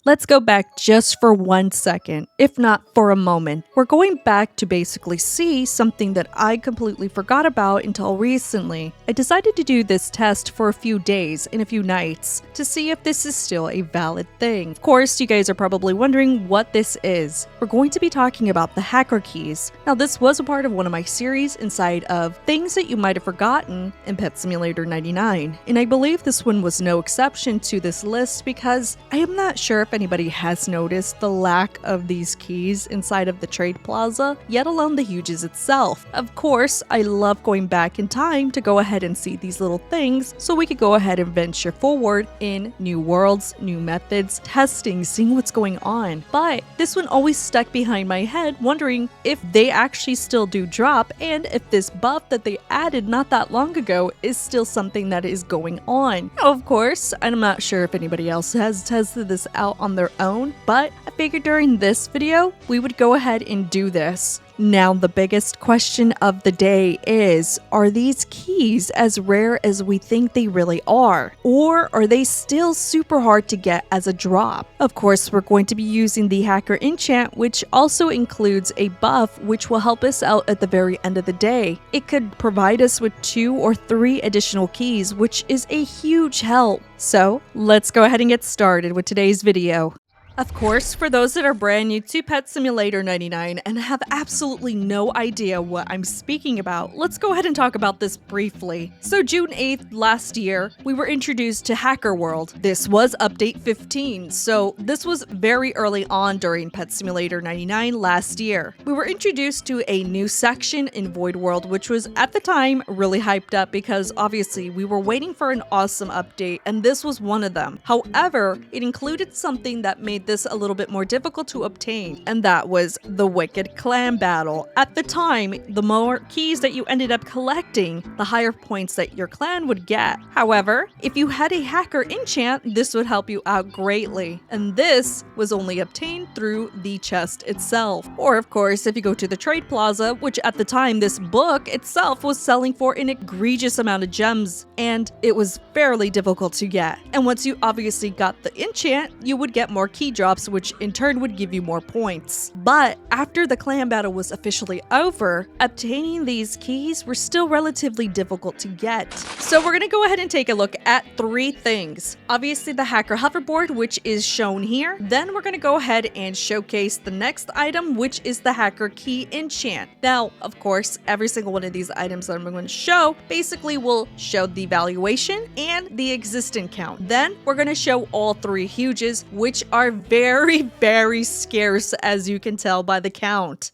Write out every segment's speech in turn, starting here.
Let's go back just for 1 second, if not for a moment. We're going back to basically see something that I completely forgot about until recently. I decided to do this test for a few days and a few nights to see if this is still a valid thing. Of course, you guys are probably wondering what this is. We're going to be talking about the hacker keys. Now, this was a part of one of my series inside of things that you might have forgotten in Pet Simulator 99, and I believe this one was no exception to this list because I am not sure if anybody has noticed the lack of these keys inside of the trade plaza, yet alone the huges itself. Of course, I love going back in time to go ahead and see these little things so we could go ahead and venture forward in new worlds, new methods, testing, seeing what's going on. But this one always stuck behind my head, wondering if they actually still do drop and if this buff that they added not that long ago is still something that is going on. Now, of course, I'm not sure if anybody else has tested this out on their own, but I figured during this video, we would go ahead and do this. Now, the biggest question of the day is, are these keys as rare as we think they really are? Or are they still super hard to get as a drop? Of course, we're going to be using the hacker enchant, which also includes a buff which will help us out at the very end of the day. It could provide us with 2 or 3 additional keys, which is a huge help. So, let's go ahead and get started with today's video. Of course, for those that are brand new to Pet Simulator 99 and have absolutely no idea what I'm speaking about, let's go ahead and talk about this briefly. So June 8th last year, we were introduced to Hacker World. This was update 15, so this was very early on during Pet Simulator 99 last year. We were introduced to a new section in Void World, which was at the time really hyped up because obviously we were waiting for an awesome update, and this was one of them. However, it included something that made this a little bit more difficult to obtain, and that was the Wicked Clan Battle. At the time, the more keys that you ended up collecting, the higher points that your clan would get. However, if you had a hacker enchant, this would help you out greatly, and this was only obtained through the chest itself. Or of course, if you go to the trade plaza, which at the time this book itself was selling for an egregious amount of gems, and it was fairly difficult to get. And once you obviously got the enchant, you would get more key drops, which in turn would give you more points. But after the clan battle was officially over, obtaining these keys were still relatively difficult to get. So we're gonna go ahead and take a look at 3 things. Obviously the hacker hoverboard, which is shown here. Then we're gonna go ahead and showcase the next item, which is the hacker key enchant. Now, of course, every single one of these items that I'm going to show basically will show the valuation and the existent count. Then we're gonna show all 3 huges, which are very scarce, as you can tell by the count.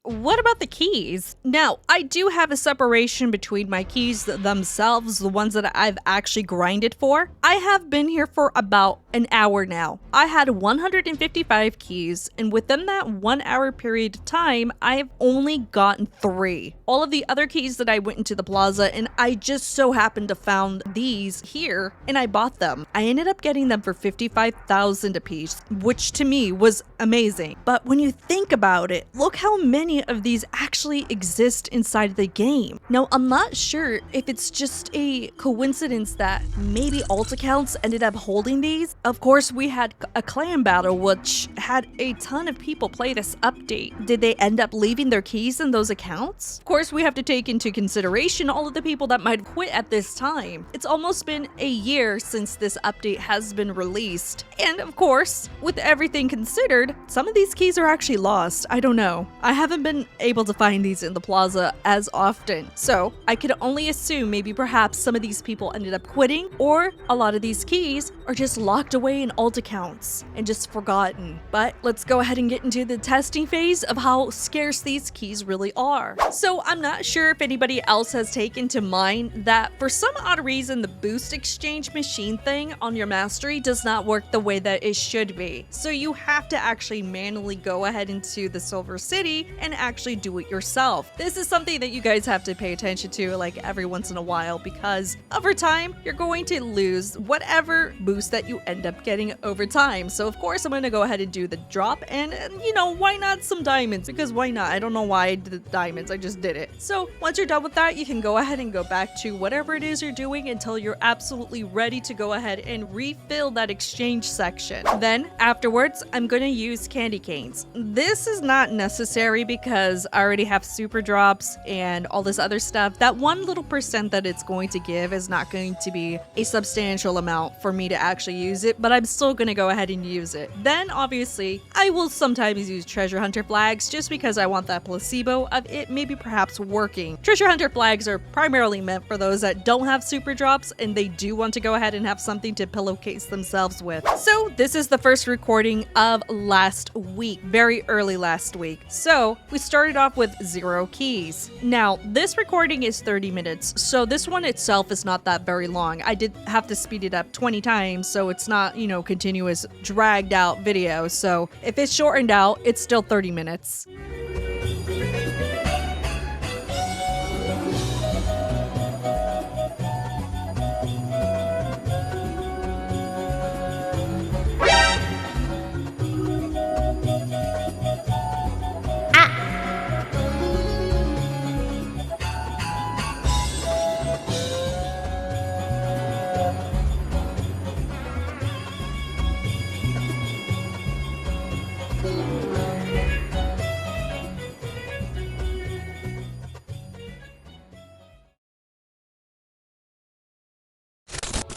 What about the keys? Now, I do have a separation between my keys themselves, the ones that I've actually grinded for. I have been here for about an hour now. I had 155 keys, and within that 1 hour period of time, I've only gotten 3. All of the other keys that I went into the plaza, and I just so happened to found these here, and I bought them. I ended up getting them for 55,000 apiece, which to me was amazing. But when you think about it, look how many of these actually exist inside the game. Now, I'm not sure if it's just a coincidence that maybe alt accounts ended up holding these. Of course, we had a clan battle which had a ton of people play this update. Did they end up leaving their keys in those accounts? Of course, we have to take into consideration all of the people that might quit at this time. It's almost been a year since this update has been released. And of course, with everything considered, some of these keys are actually lost. I don't know. I haven't been able to find these in the plaza as often, so I could only assume maybe perhaps some of these people ended up quitting, or a lot of these keys are just locked away in alt accounts and just forgotten. But let's go ahead and get into the testing phase of how scarce these keys really are. So I'm not sure if anybody else has taken to mind that for some odd reason the boost exchange machine thing on your mastery does not work the way that it should be. So you have to actually manually go ahead into the Silver City and can actually do it yourself. This is something that you guys have to pay attention to like every once in a while, because over time, you're going to lose whatever boost that you end up getting over time. So of course, I'm going to go ahead and do the drop, and you know, why not some diamonds? Because why not? I don't know why I did the diamonds, I just did it. So once you're done with that, you can go ahead and go back to whatever it is you're doing until you're absolutely ready to go ahead and refill that exchange section. Then afterwards, I'm going to use candy canes. This is not necessary because I already have super drops and all this other stuff. That one little percent that it's going to give is not going to be a substantial amount for me to actually use it, but I'm still going to go ahead and use it. Then obviously, I will sometimes use treasure hunter flags just because I want that placebo of it maybe perhaps working. Treasure hunter flags are primarily meant for those that don't have super drops and they do want to go ahead and have something to pillowcase themselves with. So this is the first recording of last week, very early last week. So we started off with 0 keys. Now this recording is 30 minutes, so this one itself is not that very long. I did have to speed it up 20 times, so it's not, you know, continuous dragged out video. So if it's shortened out, it's still 30 minutes.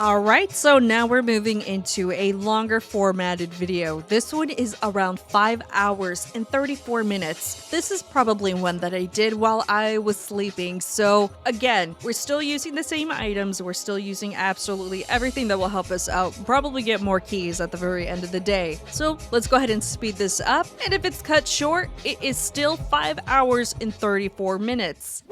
Alright, so now we're moving into a longer formatted video. This one is around 5 hours and 34 minutes. This is probably one that I did while I was sleeping. So again, we're still using the same items. We're still using absolutely everything that will help us out. Probably get more keys at the very end of the day. So let's go ahead and speed this up. And if it's cut short, it is still 5 hours and 34 minutes.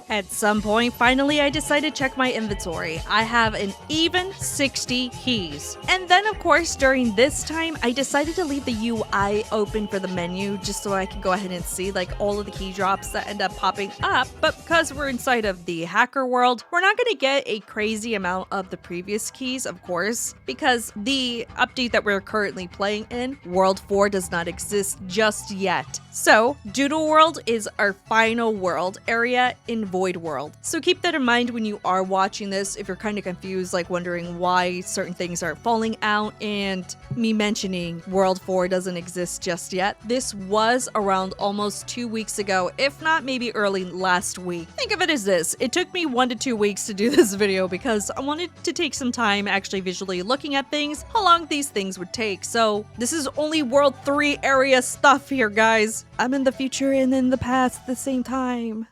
At some point, finally, I decided to check my inventory. I have an even 60 keys. And then, of course, during this time, I decided to leave the UI open for the menu just so I could go ahead and see like all of the key drops that end up popping up. But because we're inside of the hacker world, we're not going to get a crazy amount of the previous keys, of course, because the update that we're currently playing in, World 4, does not exist just yet. So, Doodle World is our final world area in Void World. So keep that in mind when you are watching this, if you're kind of confused, like wondering why certain things are falling out and me mentioning World 4 doesn't exist just yet. This was around almost 2 weeks ago, if not maybe early last week. Think of it as this. It took me 1 to 2 weeks to do this video because I wanted to take some time actually visually looking at things, how long these things would take. So this is only World 3 area stuff here, guys. I'm in the future and in the past at the same time.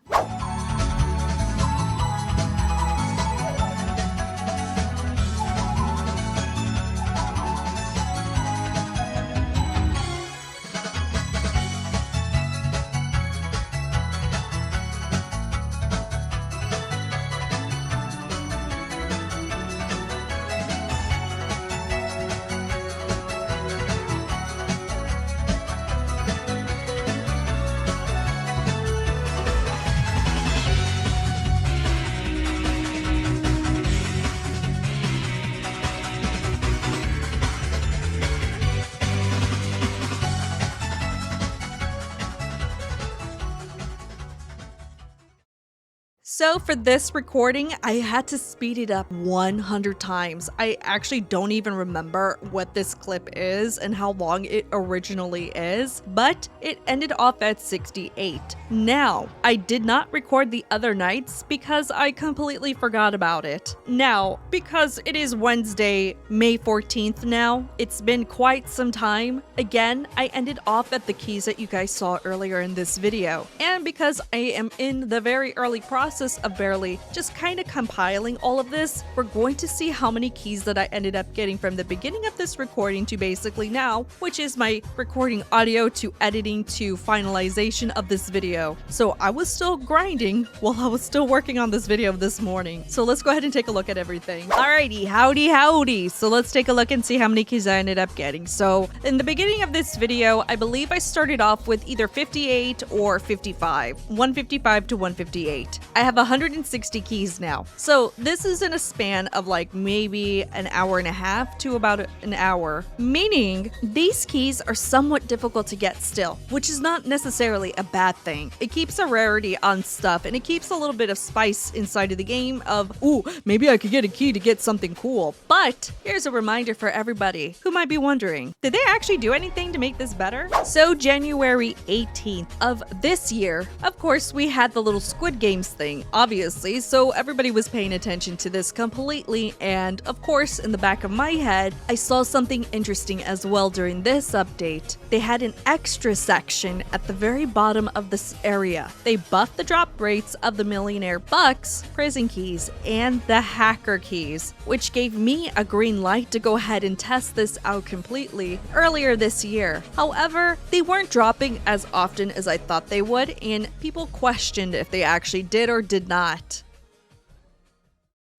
So for this recording, I had to speed it up 100 times. I actually don't even remember what this clip is and how long it originally is, but it ended off at 68. Now, I did not record the other nights because I completely forgot about it. Now, because it is Wednesday, May 14th now, it's been quite some time. Again, I ended off at the keys that you guys saw earlier in this video. And because I am in the very early process of barely just kind of compiling all of this, we're going to see how many keys that I ended up getting from the beginning of this recording to basically now, which is my recording audio to editing to finalization of this video. So I was still grinding while I was still working on this video this morning. So let's go ahead and take a look at everything. Alrighty, howdy. So let's take a look and see how many keys I ended up getting. So in the beginning of this video, I believe I started off with either 58 or 55. 155 to 158. I have 160 keys now. So this is in a span of like maybe an hour and a half to about an hour, meaning these keys are somewhat difficult to get still, which is not necessarily a bad thing. It keeps a rarity on stuff and it keeps a little bit of spice inside of the game of, ooh, maybe I could get a key to get something cool. But here's a reminder for everybody who might be wondering, did they actually do anything to make this better? So January 18th of this year, of course, we had the little Squid Games thing, obviously, so everybody was paying attention to this completely, and of course, in the back of my head, I saw something interesting as well during this update. They had an extra section at the very bottom of this area. They buffed the drop rates of the Millionaire Bucks, prison keys, and the hacker keys, which gave me a green light to go ahead and test this out completely earlier this year. However, they weren't dropping as often as I thought they would, and people questioned if they actually did or did not.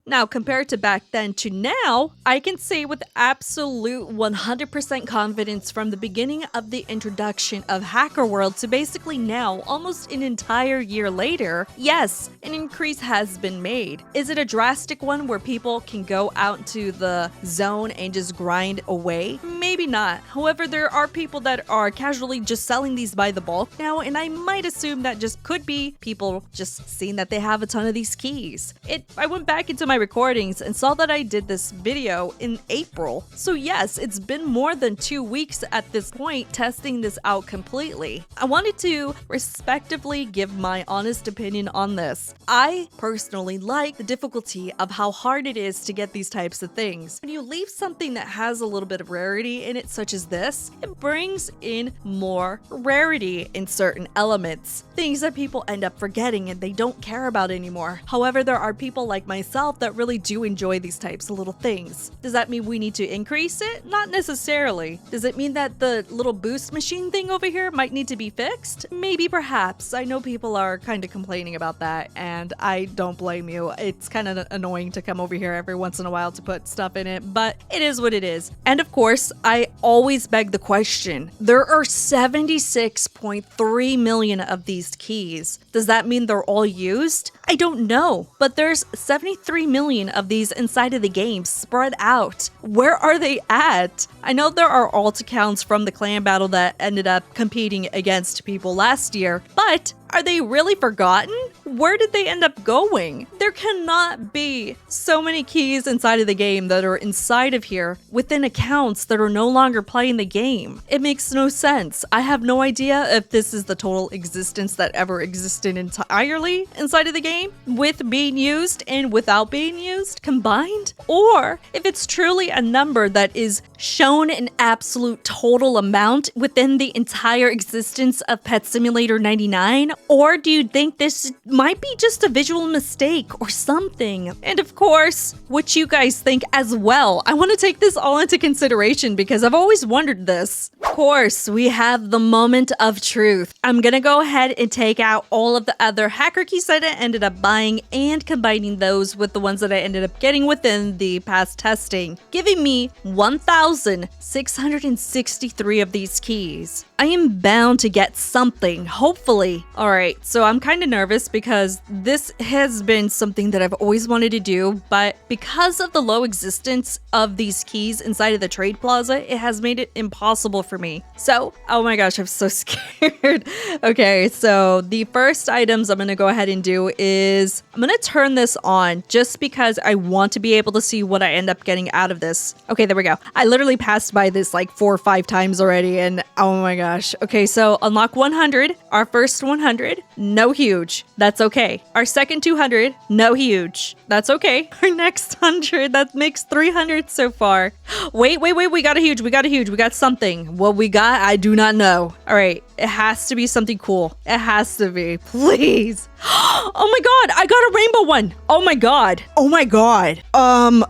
Now, compared to back then to now, I can say with absolute 100% confidence from the beginning of the introduction of Hacker World to basically now, almost an entire year later, yes, an increase has been made. Is it a drastic one where people can go out to the zone and just grind away? Maybe not. However, there are people that are casually just selling these by the bulk now, and I might assume that just could be people just seeing that they have a ton of these keys. I went back into my recordings and saw that I did this video in April. So yes, it's been more than 2 weeks at this point testing this out completely. I wanted to respectively give my honest opinion on this. I personally like the difficulty of how hard it is to get these types of things. When you leave something that has a little bit of rarity in it, such as this, it brings in more rarity in certain elements. Things that people end up forgetting and they don't care about anymore. However, there are people like myself that really do enjoy these types of little things. Does that mean we need to increase it? Not necessarily. Does it mean that the little boost machine thing over here might need to be fixed? Maybe, perhaps. I know people are kind of complaining about that, and I don't blame you. It's kind of annoying to come over here every once in a while to put stuff in it, but it is what it is. And of course, I always beg the question. There are 76.3 million of these keys. Does that mean they're all used? I don't know, but there's 73 million of these inside of the game spread out. Where are they at? I know there are alt accounts from the clan battle that ended up competing against people last year, but are they really forgotten? Where did they end up going? There cannot be so many keys inside of the game that are inside of here within accounts that are no longer playing the game. It makes no sense. I have no idea if this is the total existence that ever existed entirely inside of the game, with being used and without being used combined, or if it's truly a number that is shown an absolute total amount within the entire existence of Pet Simulator 99. Or do you think this might be just a visual mistake or something? And of course, what you guys think as well. I want to take this all into consideration because I've always wondered this. Of course, we have the moment of truth. I'm gonna go ahead and take out all of the other hacker keys that I ended up buying and combining those with the ones that I ended up getting within the past testing, giving me 1,663 of these keys. I am bound to get something, hopefully. Alright, so I'm kind of nervous because because this has been something that I've always wanted to do, but because of the low existence of these keys inside of the trade plaza, it has made it impossible for me. So, oh my gosh, I'm so scared. Okay, so the first items I'm gonna go ahead and do is I'm gonna turn this on just because I want to be able to see what I end up getting out of this. Okay, there we go. I literally passed by this like 4 or 5 times already, and oh my gosh. Okay, so unlock 100. Our first 100, no huge. That's okay. Our second 200, no huge. That's okay. Our next 100, that makes 300 so far. Wait, we got a huge. We got something. What we got, I do not know. All right, it has to be something cool. It has to be, please. Oh my god, I got a rainbow one. Oh my god.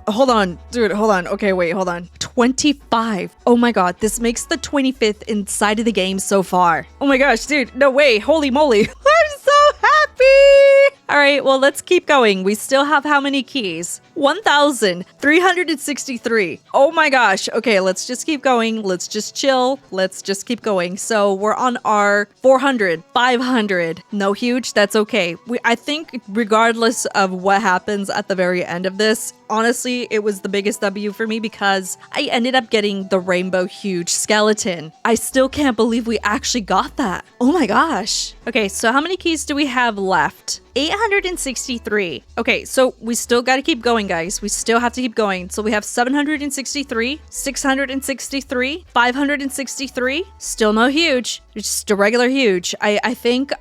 Hold on, dude, hold on. Okay, wait, hold on. 25. Oh my god, this makes the 25th inside of the game so far. Oh my gosh, dude, no way. Holy moly. I'm so happy. All right, well, let's keep going. We still have how many keys? 1,363. Oh my gosh. Okay, let's just keep going. Let's just chill. Let's just keep going. So we're on our 400, 500. No huge. That's okay. I think regardless of what happens at the very end of this, honestly, it was the biggest W for me because I ended up getting the rainbow huge skeleton. I still can't believe we actually got that. Oh my gosh. Okay, so how many keys do we have left? 863. Okay, so we still got to keep going, guys. We still have to keep going. So we have 763, 663, 563. Still no huge. Just a regular huge. I think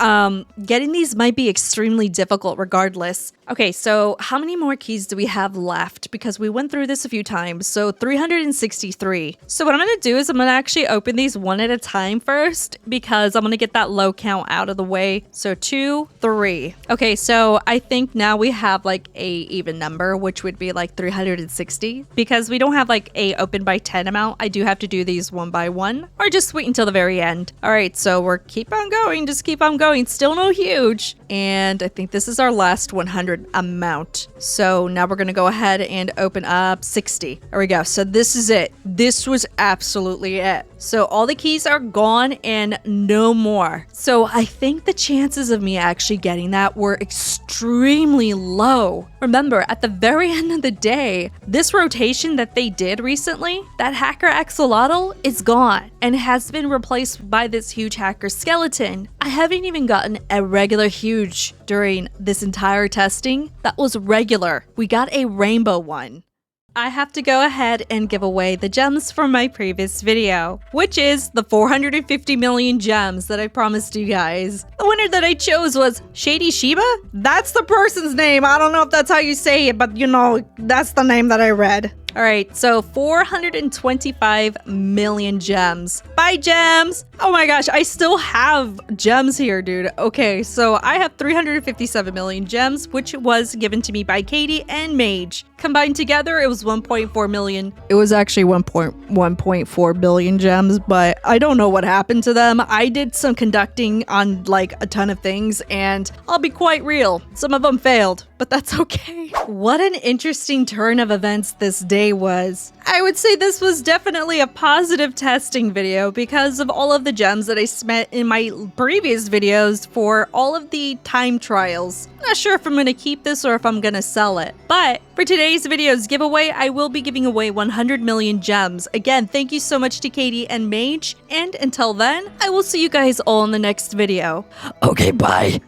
getting these might be extremely difficult regardless. Okay, so how many more keys do we have left? Because we went through this a few times. So 363. So what I'm going to do is I'm going to actually open these one at a time first because I'm going to get that low count out of the way. So 2, 3. Okay, so I think now we have like a even number, which would be like 360. Because we don't have like a open by 10 amount, I do have to do these one by one or just wait until the very end. All right, so we're keep on going, just keep on going. Still no huge. And I think this is our last 100 amount. So now we're going to go ahead and open up 60. There we go. So this is it. This was absolutely it. So all the keys are gone and no more. So I think the chances of me actually getting that were extremely low. Remember, at the very end of the day, this rotation that they did recently, that hacker axolotl is gone and has been replaced by this huge hacker skeleton. I haven't even gotten a regular huge during this entire testing. That was regular. We got a rainbow one. I have to go ahead and give away the gems from my previous video, which is the 450 million gems that I promised you guys. The winner that I chose was Shady Shiba? That's the person's name. I don't know if that's how you say it, but you know, that's the name that I read. All right, so 425 million gems. Bye, gems! Oh my gosh, I still have gems here, dude. Okay, so I have 357 million gems, which was given to me by Katie and Mage. Combined together, it was 1.4 million. It was actually 1.4 billion gems, but I don't know what happened to them. I did some conducting on like a ton of things, and I'll be quite real. Some of them failed, but that's okay. What an interesting turn of events this day was. I would say this was definitely a positive testing video because of all of the gems that I spent in my previous videos for all of the time trials. Not sure if I'm going to keep this or if I'm going to sell it, but for today's video's giveaway, I will be giving away 100 million gems. Again, thank you so much to Katie and Mage, and until then, I will see you guys all in the next video. Okay, bye.